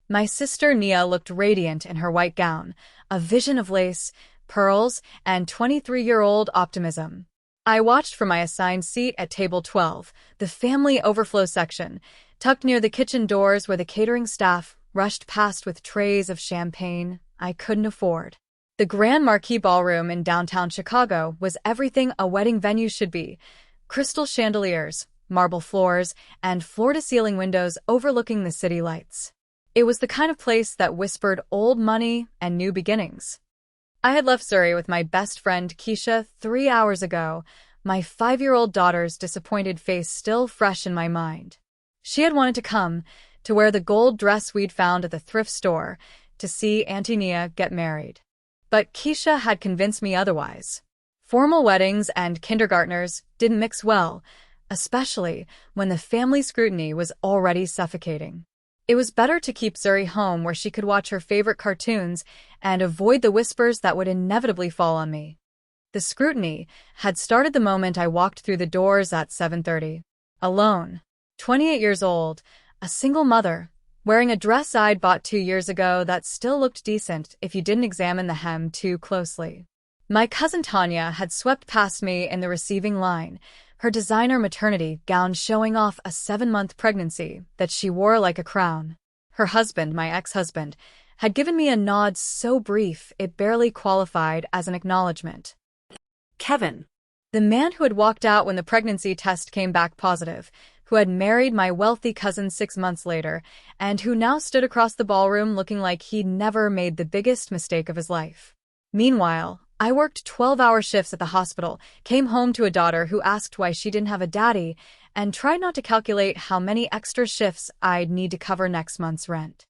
My sister Nia looked radiant in her white gown, a vision of lace, pearls, and 23-year-old optimism. I watched from my assigned seat at table 12, the family overflow section, tucked near the kitchen doors where the catering staff rushed past with trays of champagne I couldn't afford. The Grand Marquis Ballroom in downtown Chicago was everything a wedding venue should be: crystal chandeliers, marble floors, and floor-to-ceiling windows overlooking the city lights. It was the kind of place that whispered old money and new beginnings. I had left Surrey with my best friend Keisha 3 hours ago, my 5-year-old daughter's disappointed face still fresh in my mind. She had wanted to come, to wear the gold dress we'd found at the thrift store, to see Auntie Nia get married. But Keisha had convinced me otherwise. Formal weddings and kindergartners didn't mix well, especially when the family scrutiny was already suffocating. It was better to keep Zuri home where she could watch her favorite cartoons and avoid the whispers that would inevitably fall on me. The scrutiny had started the moment I walked through the doors at 7:30. Alone, 28 years old, a single mother, wearing a dress I'd bought 2 years ago that still looked decent if you didn't examine the hem too closely. My cousin Tanya had swept past me in the receiving line, her designer maternity gown showing off a 7-month pregnancy that she wore like a crown. Her husband, my ex-husband, had given me a nod so brief it barely qualified as an acknowledgement. Kevin, the man who had walked out when the pregnancy test came back positive, who had married my wealthy cousin 6 months later, and who now stood across the ballroom looking like he'd never made the biggest mistake of his life. Meanwhile, I worked 12-hour shifts at the hospital, came home to a daughter who asked why she didn't have a daddy, and tried not to calculate how many extra shifts I'd need to cover next month's rent.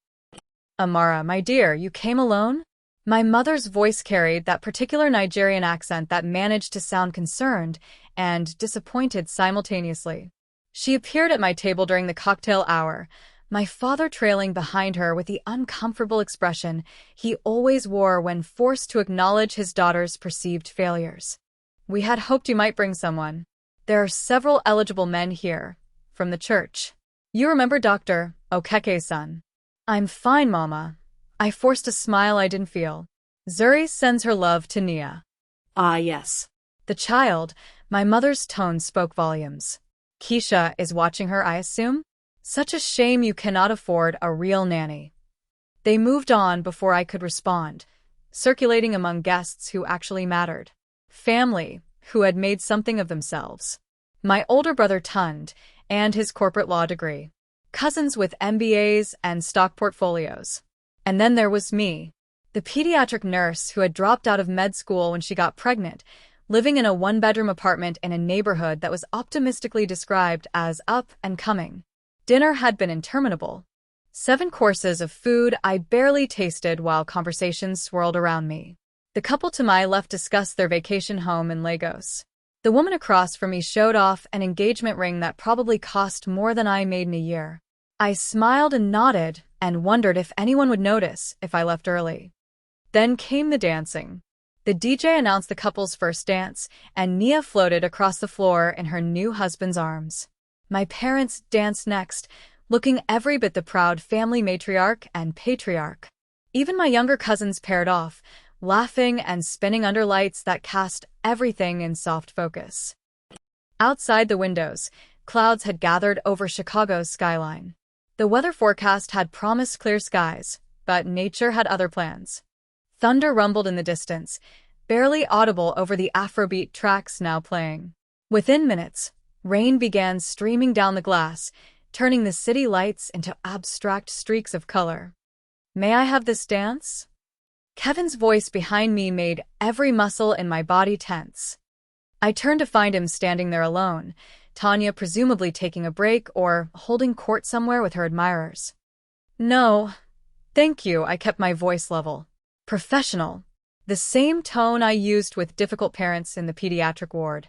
Amara, my dear, you came alone? My mother's voice carried that particular Nigerian accent that managed to sound concerned and disappointed simultaneously. She appeared at my table during the cocktail hour, my father trailing behind her with the uncomfortable expression he always wore when forced to acknowledge his daughter's perceived failures. We had hoped you might bring someone. There are several eligible men here, from the church. You remember Dr. Okeke-san? I'm fine, Mama. I forced a smile I didn't feel. Zuri sends her love to Nia. Ah, yes. The child, my mother's tone spoke volumes. Keisha is watching her, I assume? Such a shame you cannot afford a real nanny. They moved on before I could respond, circulating among guests who actually mattered. Family, who had made something of themselves. My older brother Tund, and his corporate law degree. Cousins with MBAs and stock portfolios. And then there was me, the pediatric nurse who had dropped out of med school when she got pregnant, living in a 1-bedroom apartment in a neighborhood that was optimistically described as up and coming. Dinner had been interminable. 7 courses of food I barely tasted while conversations swirled around me. The couple to my left discussed their vacation home in Lagos. The woman across from me showed off an engagement ring that probably cost more than I made in a year. I smiled and nodded and wondered if anyone would notice if I left early. Then came the dancing. The DJ announced the couple's first dance, and Nia floated across the floor in her new husband's arms. My parents danced next, looking every bit the proud family matriarch and patriarch. Even my younger cousins paired off, laughing and spinning under lights that cast everything in soft focus. Outside the windows, clouds had gathered over Chicago's skyline. The weather forecast had promised clear skies, but nature had other plans. Thunder rumbled in the distance, barely audible over the Afrobeat tracks now playing. Within minutes, rain began streaming down the glass, turning the city lights into abstract streaks of color. May I have this dance? Kevin's voice behind me made every muscle in my body tense. I turned to find him standing there alone, Tanya presumably taking a break or holding court somewhere with her admirers. No, thank you, I kept my voice level. Professional. The same tone I used with difficult parents in the pediatric ward.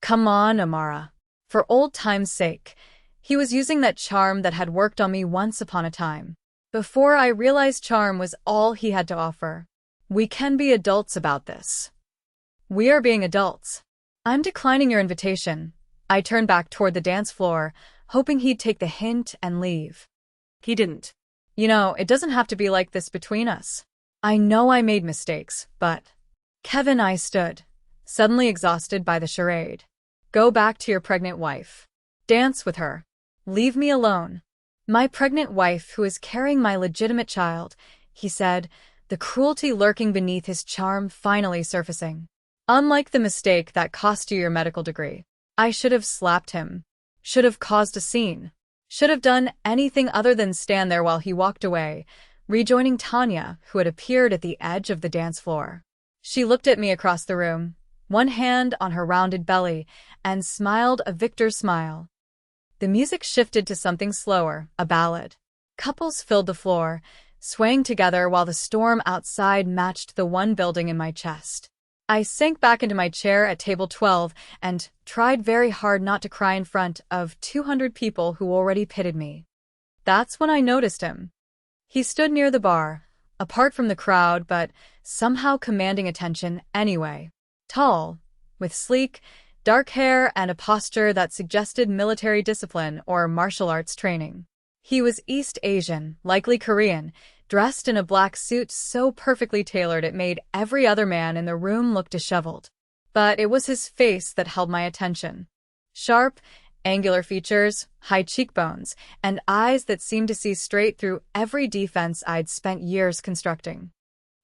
Come on, Amara. For old time's sake. He was using that charm that had worked on me once upon a time. Before I realized charm was all he had to offer. We can be adults about this. We are being adults. I'm declining your invitation. I turned back toward the dance floor, hoping he'd take the hint and leave. He didn't. It doesn't have to be like this between us. I know I made mistakes, but… Kevin, I stood, suddenly exhausted by the charade. Go back to your pregnant wife. Dance with her. Leave me alone. My pregnant wife who is carrying my legitimate child, he said, the cruelty lurking beneath his charm finally surfacing. Unlike the mistake that cost you your medical degree, I should have slapped him. Should have caused a scene. Should have done anything other than stand there while he walked away, rejoining Tanya, who had appeared at the edge of the dance floor. She looked at me across the room, one hand on her rounded belly, and smiled a victor's smile. The music shifted to something slower, a ballad. Couples filled the floor, swaying together while the storm outside matched the one building in my chest. I sank back into my chair at table 12 and tried very hard not to cry in front of 200 people who already pitied me. That's when I noticed him. He stood near the bar, apart from the crowd but somehow commanding attention anyway. Tall, with sleek, dark hair and a posture that suggested military discipline or martial arts training. He was East Asian, likely Korean, dressed in a black suit so perfectly tailored it made every other man in the room look disheveled. But it was his face that held my attention. Sharp, angular features, high cheekbones, and eyes that seemed to see straight through every defense I'd spent years constructing.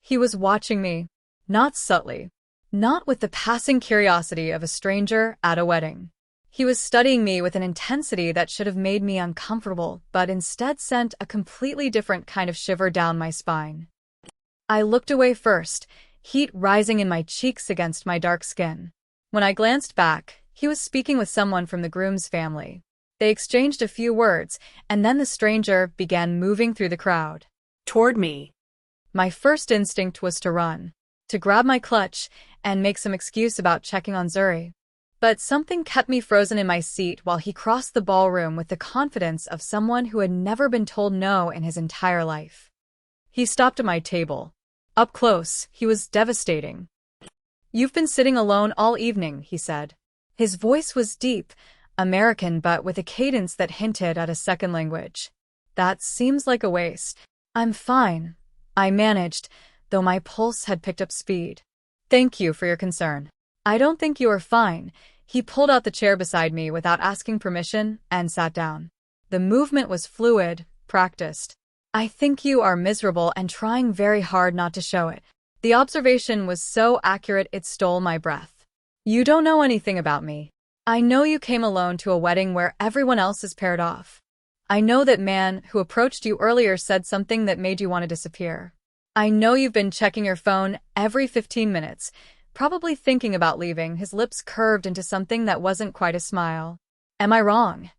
He was watching me, not subtly, not with the passing curiosity of a stranger at a wedding. He was studying me with an intensity that should have made me uncomfortable, but instead sent a completely different kind of shiver down my spine. I looked away first, heat rising in my cheeks against my dark skin. When I glanced back, he was speaking with someone from the groom's family. They exchanged a few words, and then the stranger began moving through the crowd. Toward me. My first instinct was to run, to grab my clutch, and make some excuse about checking on Zuri. But something kept me frozen in my seat while he crossed the ballroom with the confidence of someone who had never been told no in his entire life. He stopped at my table. Up close, he was devastating. "You've been sitting alone all evening," he said. His voice was deep, American but with a cadence that hinted at a second language. "That seems like a waste." "I'm fine," I managed, though my pulse had picked up speed. "Thank you for your concern." "I don't think you are fine." He pulled out the chair beside me without asking permission and sat down. The movement was fluid, practiced. "I think you are miserable and trying very hard not to show it." The observation was so accurate it stole my breath. "You don't know anything about me. I know you came alone to a wedding where everyone else is paired off. I know that man who approached you earlier said something that made you want to disappear. I know you've been checking your phone every 15 minutes, probably thinking about leaving." His lips curved into something that wasn't quite a smile. "Am I wrong?"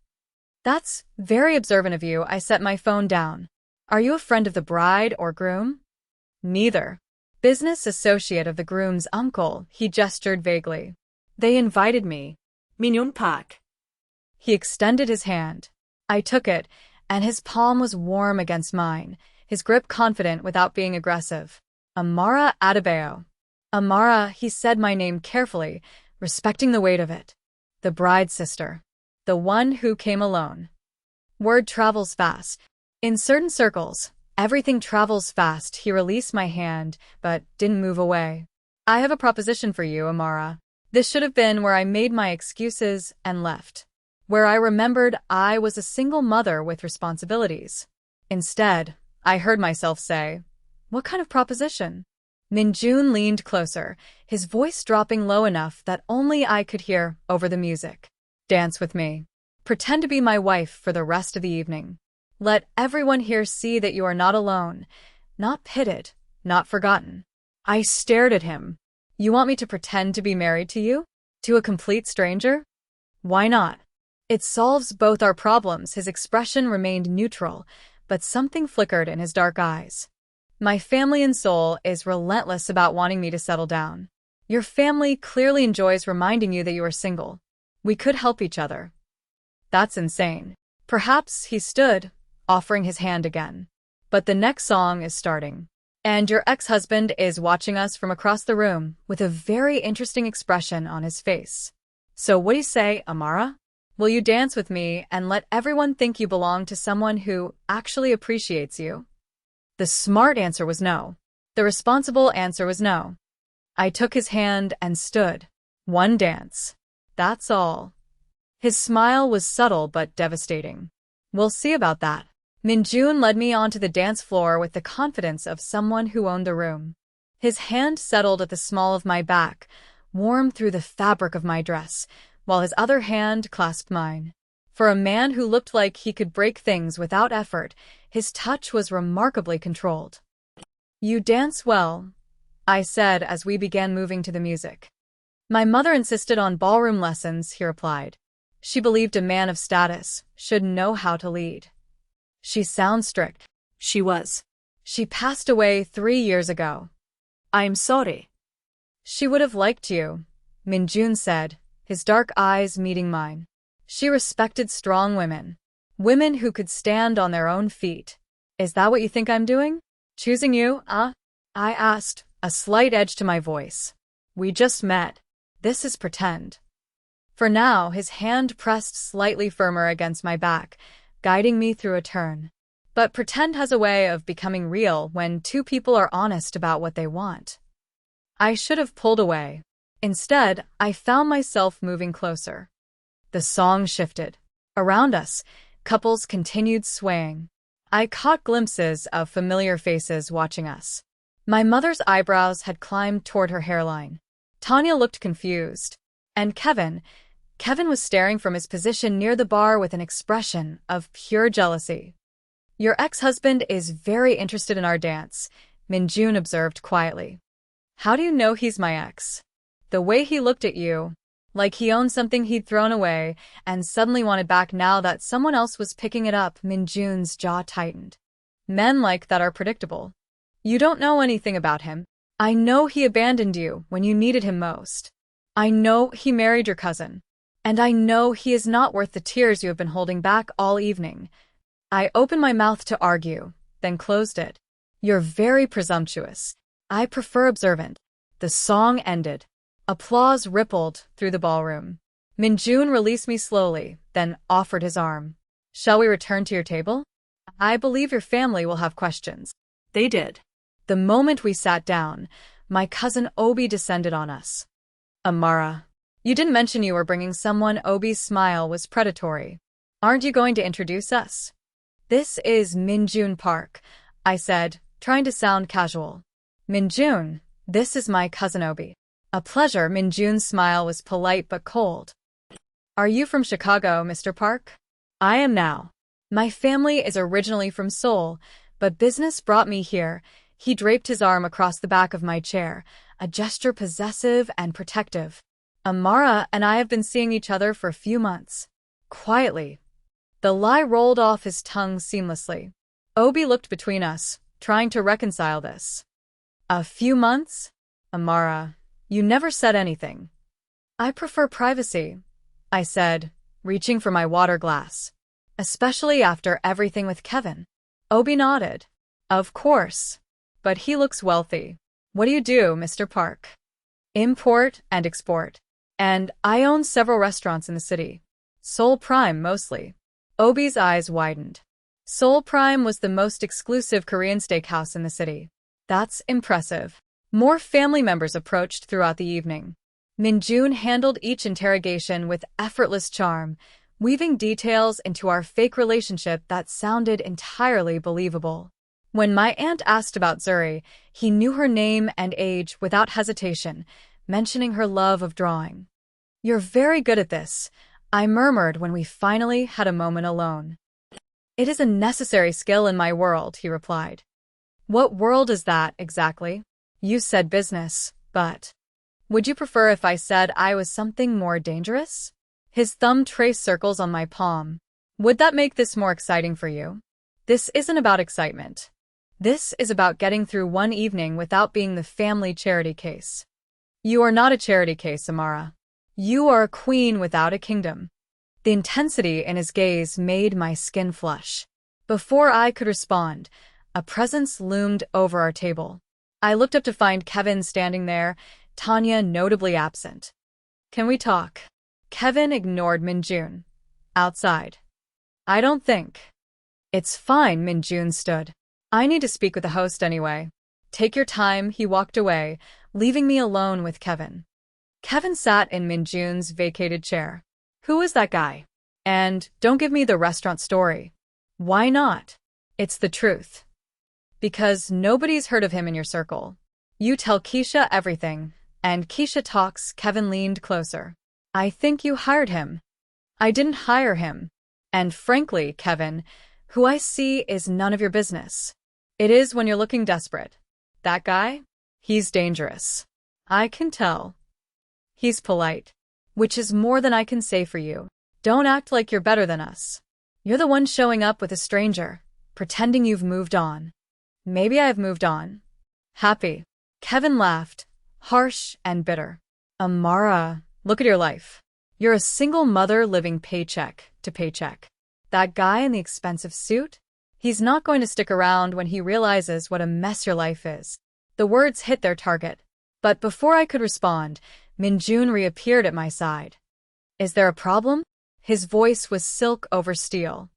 "That's very observant of you." I set my phone down. "Are you a friend of the bride or groom?" "Neither." "Business associate of the groom's uncle," he gestured vaguely. "They invited me." Mignon Park. He extended his hand. I took it, and his palm was warm against mine, his grip confident without being aggressive. "Amara Adebayo." "Amara," he said my name carefully, respecting the weight of it. "The bride's sister. The one who came alone." Word travels fast. In certain circles, everything travels fast. He released my hand, but didn't move away. "I have a proposition for you, Amara." This should have been where I made my excuses and left. Where I remembered I was a single mother with responsibilities. Instead, I heard myself say, "What kind of proposition?" Minjun leaned closer, his voice dropping low enough that only I could hear over the music. "Dance with me. Pretend to be my wife for the rest of the evening. Let everyone here see that you are not alone, not pitted, not forgotten." I stared at him. "You want me to pretend to be married to you? To a complete stranger?" "Why not? It solves both our problems." His expression remained neutral, but something flickered in his dark eyes. "My family and soul is relentless about wanting me to settle down. Your family clearly enjoys reminding you that you are single. We could help each other." "That's insane." Perhaps he stood, offering his hand again. "But the next song is starting. And your ex-husband is watching us from across the room with a very interesting expression on his face. So what do you say, Amara? Will you dance with me and let everyone think you belong to someone who actually appreciates you? The smart answer was no. The responsible answer was no. I took his hand and stood. One dance. That's all. His smile was subtle but devastating. We'll see about that. Minjun led me onto the dance floor with the confidence of someone who owned the room. His hand settled at the small of my back, warm through the fabric of my dress, while his other hand clasped mine. For a man who looked like he could break things without effort, his touch was remarkably controlled. You dance well, I said as we began moving to the music. My mother insisted on ballroom lessons, he replied. She believed a man of status should know how to lead. She sounds strict. She was. She passed away 3 years ago. I'm sorry. She would have liked you, Minjun said, his dark eyes meeting mine. She respected strong women. Women who could stand on their own feet. Is that what you think I'm doing? Choosing you, I asked, a slight edge to my voice. We just met. This is pretend. For now, his hand pressed slightly firmer against my back, guiding me through a turn. But pretend has a way of becoming real when two people are honest about what they want. I should have pulled away. Instead, I found myself moving closer. The song shifted. Around us, couples continued swaying. I caught glimpses of familiar faces watching us. My mother's eyebrows had climbed toward her hairline. Tanya looked confused. And Kevin was staring from his position near the bar with an expression of pure jealousy. Your ex-husband is very interested in our dance, Minjun observed quietly. How do you know he's my ex? The way he looked at you, like he owned something he'd thrown away and suddenly wanted back now that someone else was picking it up. Minjun's jaw tightened. Men like that are predictable. You don't know anything about him. I know he abandoned you when you needed him most. I know he married your cousin. And I know he is not worth the tears you have been holding back all evening. I opened my mouth to argue, then closed it. You're very presumptuous. I prefer observant. The song ended. Applause rippled through the ballroom. Minjun released me slowly, then offered his arm. Shall we return to your table? I believe your family will have questions. They did. The moment we sat down, my cousin Obi descended on us. Amara, you didn't mention you were bringing someone. Obi's smile was predatory. Aren't you going to introduce us? This is Minjun Park, I said, trying to sound casual. Minjun, this is my cousin Obi. A pleasure. Minjun's smile was polite but cold. Are you from Chicago, Mr. Park? I am now. My family is originally from Seoul, but business brought me here. He draped his arm across the back of my chair, a gesture possessive and protective. Amara and I have been seeing each other for a few months. Quietly. The lie rolled off his tongue seamlessly. Obi looked between us, trying to reconcile this. A few months? Amara, you never said anything. I prefer privacy, I said, reaching for my water glass. Especially after everything with Kevin. Obi nodded. Of course. But he looks wealthy. What do you do, Mr. Park? Import and export. And I own several restaurants in the city. Seoul Prime mostly. Obi's eyes widened. Seoul Prime was the most exclusive Korean steakhouse in the city. That's impressive. More family members approached throughout the evening. Minjun handled each interrogation with effortless charm, weaving details into our fake relationship that sounded entirely believable. When my aunt asked about Zuri, he knew her name and age without hesitation, mentioning her love of drawing. You're very good at this, I murmured when we finally had a moment alone. It is a necessary skill in my world, he replied. What world is that, exactly? You said business, but... Would you prefer if I said I was something more dangerous? His thumb traced circles on my palm. Would that make this more exciting for you? This isn't about excitement. This is about getting through one evening without being the family charity case. You are not a charity case, Amara. You are a queen without a kingdom. The intensity in his gaze made my skin flush. Before I could respond, a presence loomed over our table. I looked up to find Kevin standing there, Tanya notably absent. Can we talk? Kevin ignored Minjun. Outside. I don't think. It's fine, Minjun stood. I need to speak with the host anyway. Take your time, he walked away, leaving me alone with Kevin. Kevin sat in Minjun's vacated chair. Who is that guy? And don't give me the restaurant story. Why not? It's the truth. Because nobody's heard of him in your circle. You tell Keisha everything, and Keisha talks. Kevin leaned closer. I think you hired him. I didn't hire him. And frankly, Kevin, who I see is none of your business. It is when you're looking desperate. That guy? He's dangerous. I can tell. He's polite. Which is more than I can say for you. Don't act like you're better than us. You're the one showing up with a stranger, pretending you've moved on. Maybe I've moved on. Happy. Kevin laughed, harsh and bitter. Amara, look at your life. You're a single mother living paycheck to paycheck. That guy in the expensive suit? He's not going to stick around when he realizes what a mess your life is. The words hit their target. But before I could respond, Minjun reappeared at my side. Is there a problem? His voice was silk over steel.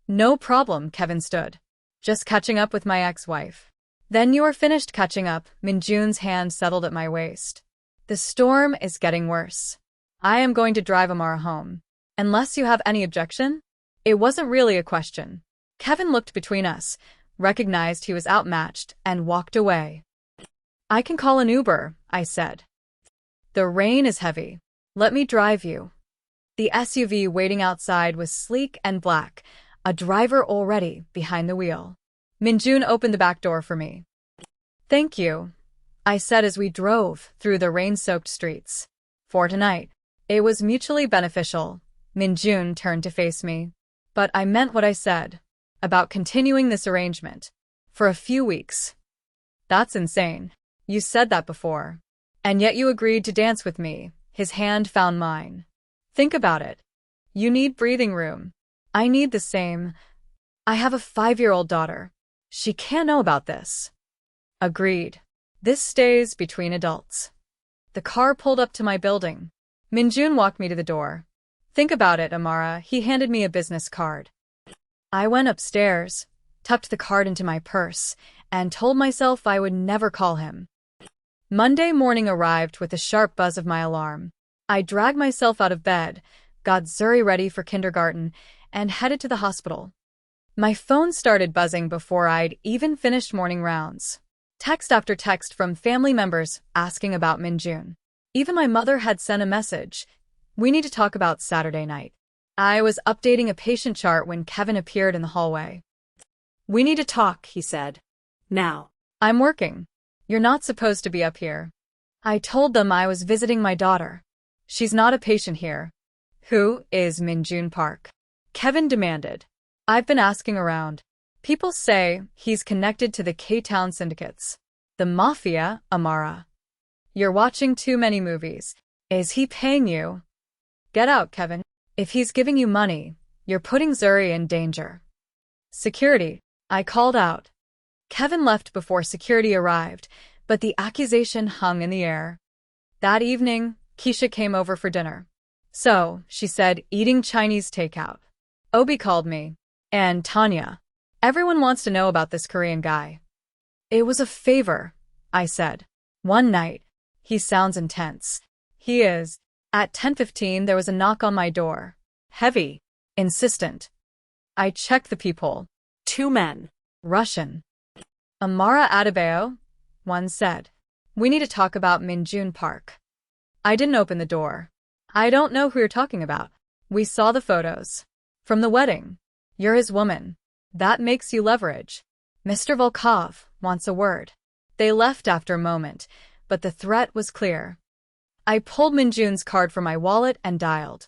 No problem, Kevin stood. Just catching up with my ex-wife. Then you are finished catching up. Minjun's hand settled at my waist. The storm is getting worse. I am going to drive Amara home. Unless you have any objection? It wasn't really a question. Kevin looked between us, recognized he was outmatched, and walked away. I can call an Uber, I said. The rain is heavy. Let me drive you. The SUV waiting outside was sleek and black, a driver already behind the wheel. Minjun opened the back door for me. Thank you, I said as we drove through the rain-soaked streets. For tonight. It was mutually beneficial. Minjun turned to face me. But I meant what I said. About continuing this arrangement. For a few weeks. That's insane. You said that before. And yet you agreed to dance with me. His hand found mine. Think about it. You need breathing room. I need the same. I have a 5-year-old daughter. She can't know about this. Agreed. This stays between adults. The car pulled up to my building. Minjun walked me to the door. Think about it, Amara. He handed me a business card. I went upstairs, tucked the card into my purse, and told myself I would never call him. Monday morning arrived with the sharp buzz of my alarm. I dragged myself out of bed, got Zuri ready for kindergarten, and headed to the hospital. My phone started buzzing before I'd even finished morning rounds. Text after text from family members asking about Minjun. Even my mother had sent a message. We need to talk about Saturday night. I was updating a patient chart when Kevin appeared in the hallway. We need to talk, he said. Now. I'm working. You're not supposed to be up here. I told them I was visiting my daughter. She's not a patient here. Who is Minjun Park? Kevin demanded. I've been asking around. People say he's connected to the K-Town syndicates. The Mafia, Amara. You're watching too many movies. Is he paying you? Get out, Kevin. If he's giving you money, you're putting Zuri in danger. Security, I called out. Kevin left before security arrived, but the accusation hung in the air. That evening, Keisha came over for dinner. So, she said, eating Chinese takeout. Obi called me. And Tanya. Everyone wants to know about this Korean guy. It was a favor, I said. One night. He sounds intense. He is. At 10:15 there was a knock on my door. Heavy. Insistent. I checked the peephole. 2 men. Russian. Amara Adebayo, one said. We need to talk about Minjun Park. I didn't open the door. I don't know who you're talking about. We saw the photos. From the wedding. You're his woman. That makes you leverage. Mr. Volkov wants a word. They left after a moment, but the threat was clear. I pulled Minjun's card from my wallet and dialed.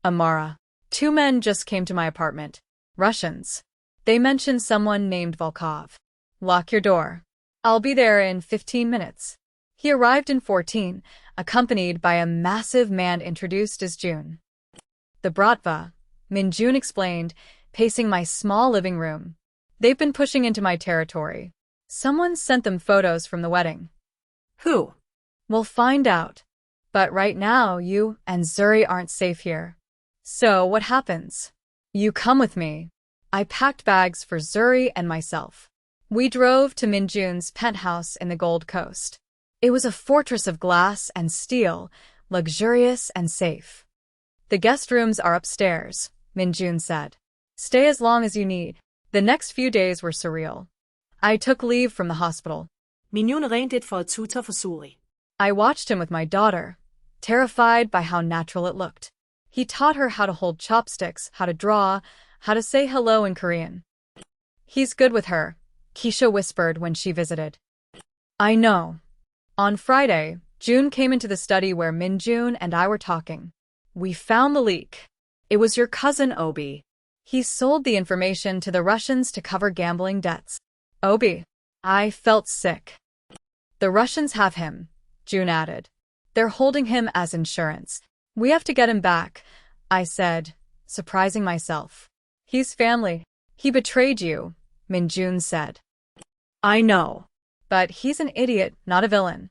Amara. 2 men just came to my apartment. Russians. They mentioned someone named Volkov. Lock your door. I'll be there in 15 minutes. He arrived in 14, accompanied by a massive man introduced as June. The Bratva, Minjun explained, pacing my small living room. They've been pushing into my territory. Someone sent them photos from the wedding. Who? We'll find out. But right now, you and Zuri aren't safe here. So what happens? You come with me. I packed bags for Zuri and myself. We drove to Minjun's penthouse in the Gold Coast. It was a fortress of glass and steel, luxurious and safe. The guest rooms are upstairs, Minjun said. Stay as long as you need. The next few days were surreal. I took leave from the hospital. Minjun rent et for at tutor for Zuri. I watched him with my daughter, terrified by how natural it looked. He taught her how to hold chopsticks, how to draw, how to say hello in Korean. He's good with her, Keisha whispered when she visited. I know. On Friday, June came into the study where Minjun and I were talking. We found the leak. It was your cousin Obi. He sold the information to the Russians to cover gambling debts. Obi. I felt sick. The Russians have him, June added. They're holding him as insurance. We have to get him back, I said, surprising myself. He's family. He betrayed you, Minjun said. I know. But he's an idiot, not a villain.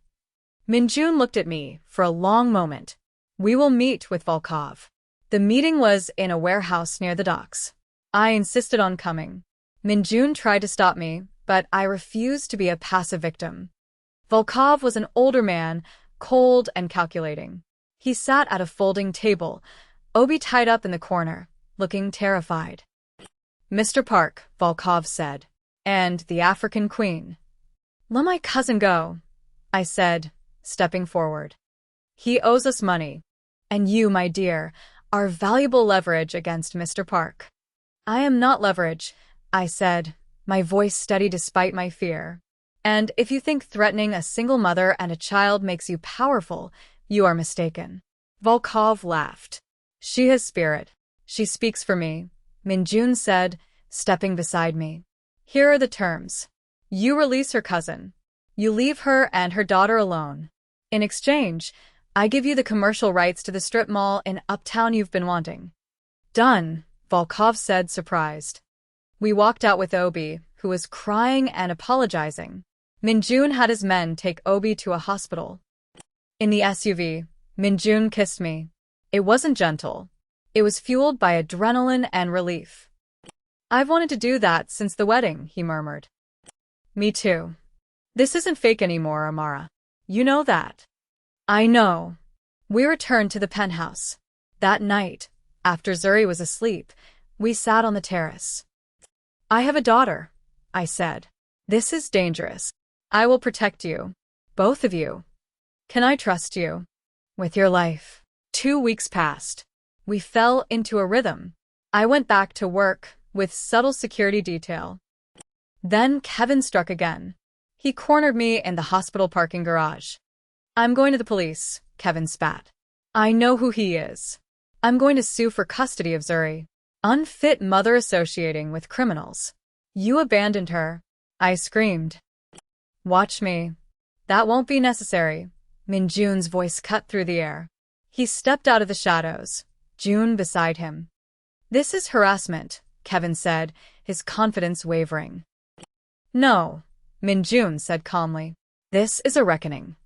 Minjun looked at me for a long moment. We will meet with Volkov. The meeting was in a warehouse near the docks. I insisted on coming. Minjun tried to stop me, but I refused to be a passive victim. Volkov was an older man, cold and calculating. He sat at a folding table, Obi tied up in the corner, looking terrified. Mr. Park, Volkov said, and the African Queen. Let my cousin go, I said, stepping forward. He owes us money, and you, my dear, are valuable leverage against Mr. Park. I am not leverage, I said, my voice steady despite my fear. And if you think threatening a single mother and a child makes you powerful, you are mistaken. Volkov laughed. She has spirit. She speaks for me, Minjun said, stepping beside me. Here are the terms. You release her cousin. You leave her and her daughter alone. In exchange, I give you the commercial rights to the strip mall in Uptown you've been wanting. Done, Volkov said, surprised. We walked out with Obi, who was crying and apologizing. Minjun had his men take Obi to a hospital. In the SUV, Minjun kissed me. It wasn't gentle. It was fueled by adrenaline and relief. I've wanted to do that since the wedding, he murmured. Me too. This isn't fake anymore, Amara. You know that. I know. We returned to the penthouse. That night, after Zuri was asleep, we sat on the terrace. I have a daughter, I said. This is dangerous. I will protect you. Both of you. Can I trust you? With your life. 2 weeks passed. We fell into a rhythm. I went back to work with subtle security detail. Then Kevin struck again. He cornered me in the hospital parking garage. I'm going to the police, Kevin spat. I know who he is. I'm going to sue for custody of Zuri. Unfit mother associating with criminals. You abandoned her. I screamed. Watch me. That won't be necessary. Minjun's voice cut through the air. He stepped out of the shadows, June beside him. This is harassment, Kevin said, his confidence wavering. No, Minjun said calmly. This is a reckoning.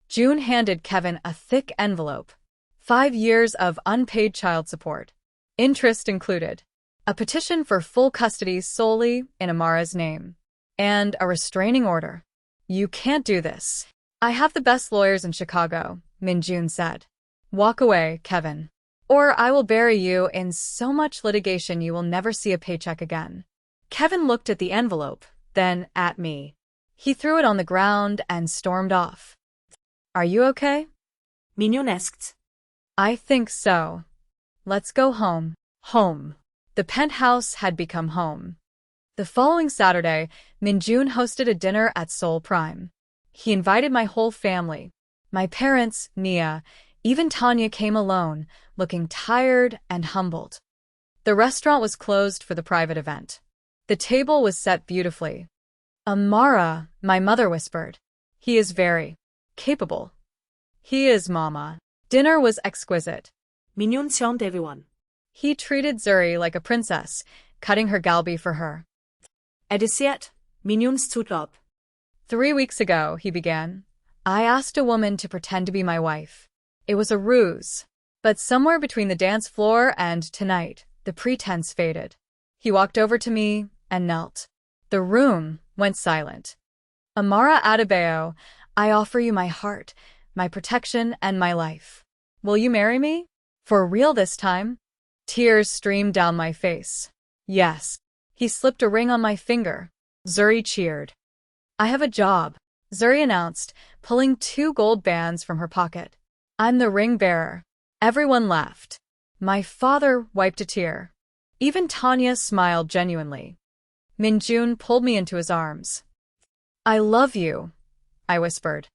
June handed Kevin a thick envelope. 5 years of unpaid child support. Interest included. A petition for full custody solely in Amara's name. And a restraining order. You can't do this. I have the best lawyers in Chicago, Minjun said. Walk away, Kevin. Or I will bury you in so much litigation you will never see a paycheck again. Kevin looked at the envelope, then at me. He threw it on the ground and stormed off. Are you okay? Minjun asked. I think so. Let's go home. Home. The penthouse had become home. The following Saturday, Minjun hosted a dinner at Seoul Prime. He invited my whole family. My parents, Nia, even Tanya came alone, looking tired and humbled. The restaurant was closed for the private event. The table was set beautifully. Amara, my mother whispered. He is very capable. He is, Mama. Dinner was exquisite. Minjun charmed everyone. He treated Zuri like a princess, cutting her galbi for her. At dessert, Minjun stood up. 3 weeks ago, he began, I asked a woman to pretend to be my wife. It was a ruse. But somewhere between the dance floor and tonight, the pretense faded. He walked over to me and knelt. The room went silent. Amara Adebayo, I offer you my heart, my protection, and my life. Will you marry me? For real this time? Tears streamed down my face. Yes. He slipped a ring on my finger. Zuri cheered. I have a job, Zuri announced, pulling 2 gold bands from her pocket. I'm the ring bearer. Everyone laughed. My father wiped a tear. Even Tanya smiled genuinely. Minjun pulled me into his arms. I love you, I whispered.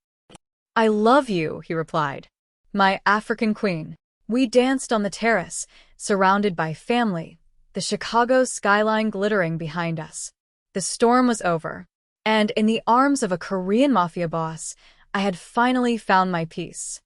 I love you, he replied. My African queen. We danced on the terrace, surrounded by family, the Chicago skyline glittering behind us. The storm was over, and in the arms of a Korean Mafia boss, I had finally found my peace.